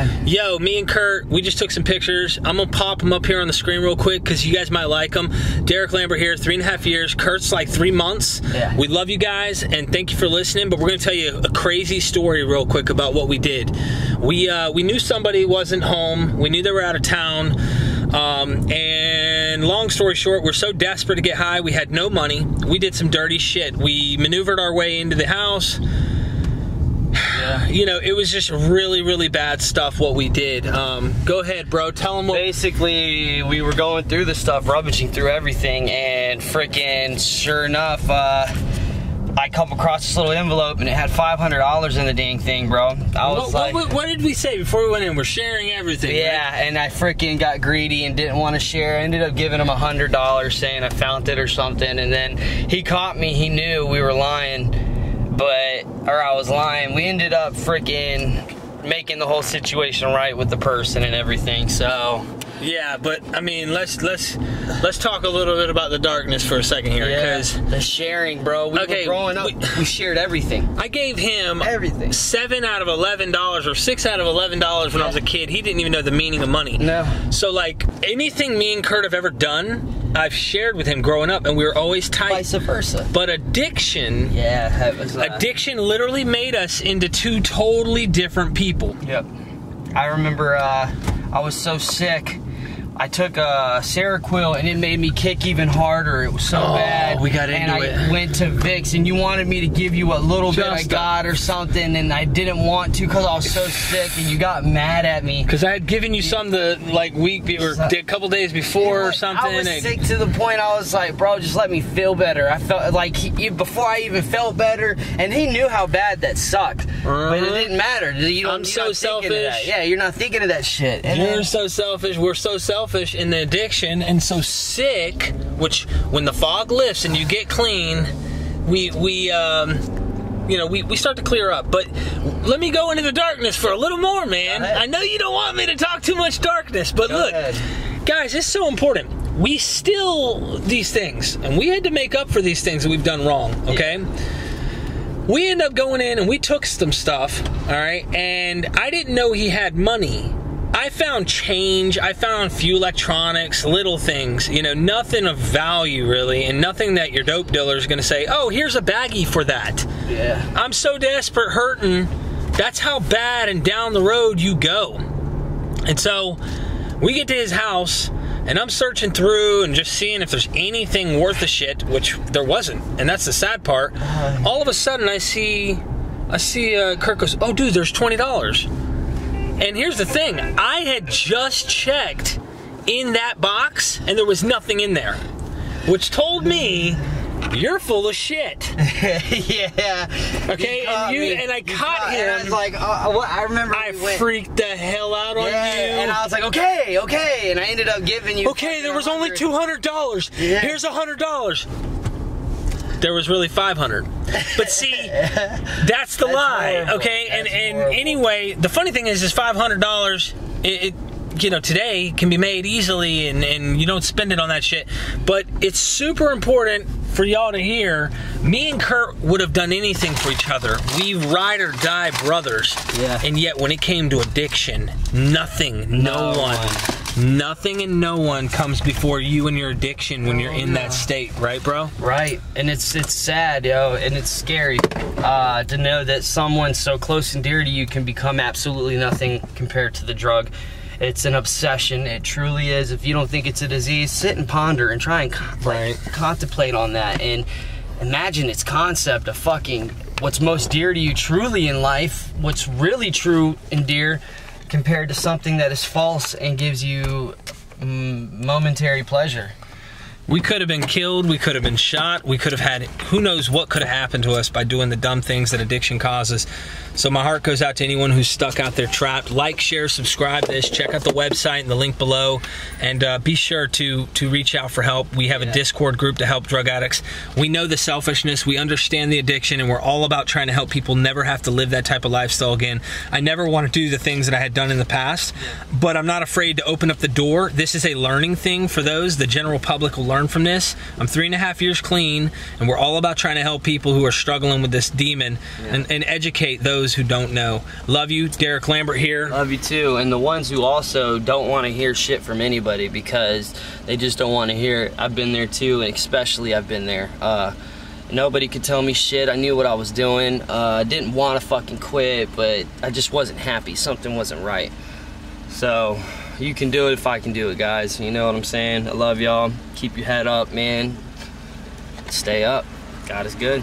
time. Yo, me and Kurt, we just took some pictures. I'm gonna pop them up here on the screen real quick because you guys might like them. Derek Lambert here, 3.5 years. Kurt's like 3 months. Yeah. We love you guys and thank you for listening, but we're gonna tell you a crazy story real quick about what we did. We knew somebody wasn't home. We knew they were out of town. And long story short, we're so desperate to get high, we had no money. We did some dirty shit. We maneuvered our way into the house. Yeah. You know, it was just really, really bad stuff what we did. Go ahead, bro. Tell them what. Basically, we were going through the stuff, rummaging through everything, and freaking sure enough, I come across this little envelope and it had $500 in the dang thing, bro. What did we say before we went in? We're sharing everything. Yeah, right? And I freaking got greedy and didn't want to share. I ended up giving him $100 saying I found it or something, and then he caught me. He knew we were lying, or I was lying. We ended up freaking making the whole situation right with the person and everything, so. Yeah, but I mean, let's talk a little bit about the darkness for a second here, because the sharing, bro. We were growing up, we shared everything. I gave him everything. 7 out of $11 or 6 out of $11 when I was a kid. He didn't even know the meaning of money. No. So like anything me and Kurt have ever done, I've shared with him growing up, and we were always tight. Vice versa. But addiction, addiction literally made us into two totally different people. Yep. I remember I was so sick. I took Seroquel and it made me kick even harder. It was so bad. We got into it. And I went to Vicks, and you wanted me to give you a little bit I got or something, and I didn't want to because I was so sick, and you got mad at me. Because I had given you some the week or a couple days before or something. I was sick to the point I was like, bro, just let me feel better. I felt like before I even felt better, and he knew how bad that sucked, but it didn't matter. I'm so selfish. Yeah, you're not thinking of that shit. And you're so selfish. We're so selfish in the addiction and so sick, which when the fog lifts and you get clean, we start to clear up. But let me go into the darkness for a little more, man. I know you don't want me to talk too much darkness, but look, guys, it's so important. We steal these things, and we had to make up for these things that we've done wrong, okay? Yeah. We end up going in and we took some stuff, all right? And I didn't know he had money. I found change, I found a few electronics, little things, you know, nothing of value really, and nothing that your dope dealer is gonna say, oh, here's a baggie for that. Yeah. I'm so desperate, hurting. That's how bad and down the road you go. And so we get to his house, and I'm searching through and just seeing if there's anything worth a shit, which there wasn't, and that's the sad part. All of a sudden I see Kurt goes, oh dude, there's $20. And here's the thing, I had just checked in that box and there was nothing in there, which told me you're full of shit. Yeah. Okay, and I caught him. And I was like, I remember I freaked the hell out on you. And I was like, okay, and I ended up giving you. Okay, there was only $200. Yeah. Here's $100. There was really 500. But see, that's the lie, horrible. Okay? And anyway, the funny thing is $500, you know, today can be made easily, and you don't spend it on that shit. But it's super important for y'all to hear, me and Kurt would have done anything for each other. We ride or die brothers. Yeah. And yet when it came to addiction, nothing, no one. Nothing and no one comes before you and your addiction when you're in that state, right, bro? Right, and it's sad, yo, and it's scary to know that someone so close and dear to you can become absolutely nothing compared to the drug. It's an obsession, it truly is. If you don't think it's a disease, sit and ponder and try and contemplate on that, and imagine its concept of fucking what's most dear to you truly in life, what's really true and dear, compared to something that is false and gives you momentary pleasure. We could have been killed, we could have been shot, we could have had, who knows what could have happened to us by doing the dumb things that addiction causes. So my heart goes out to anyone who's stuck out there trapped. Like, share, subscribe to this, check out the website and the link below, and be sure to reach out for help. We have a Discord group to help drug addicts. We know the selfishness, we understand the addiction, and we're all about trying to help people never have to live that type of lifestyle again. I never want to do the things that I had done in the past, but I'm not afraid to open up the door. This is a learning thing for those. The general public will learn learn from this. I'm 3.5 years clean, and we're all about trying to help people who are struggling with this demon and educate those who don't know. Love you, Derek Lambert here. Love you too. And the ones who also don't want to hear shit from anybody because they just don't want to hear it. I've been there too, and especially I've been there. Nobody could tell me shit. I knew what I was doing. I didn't want to fucking quit, but I just wasn't happy. Something wasn't right. So you can do it if I can do it, guys. You know what I'm saying? I love y'all. Keep your head up, man. Stay up. God is good.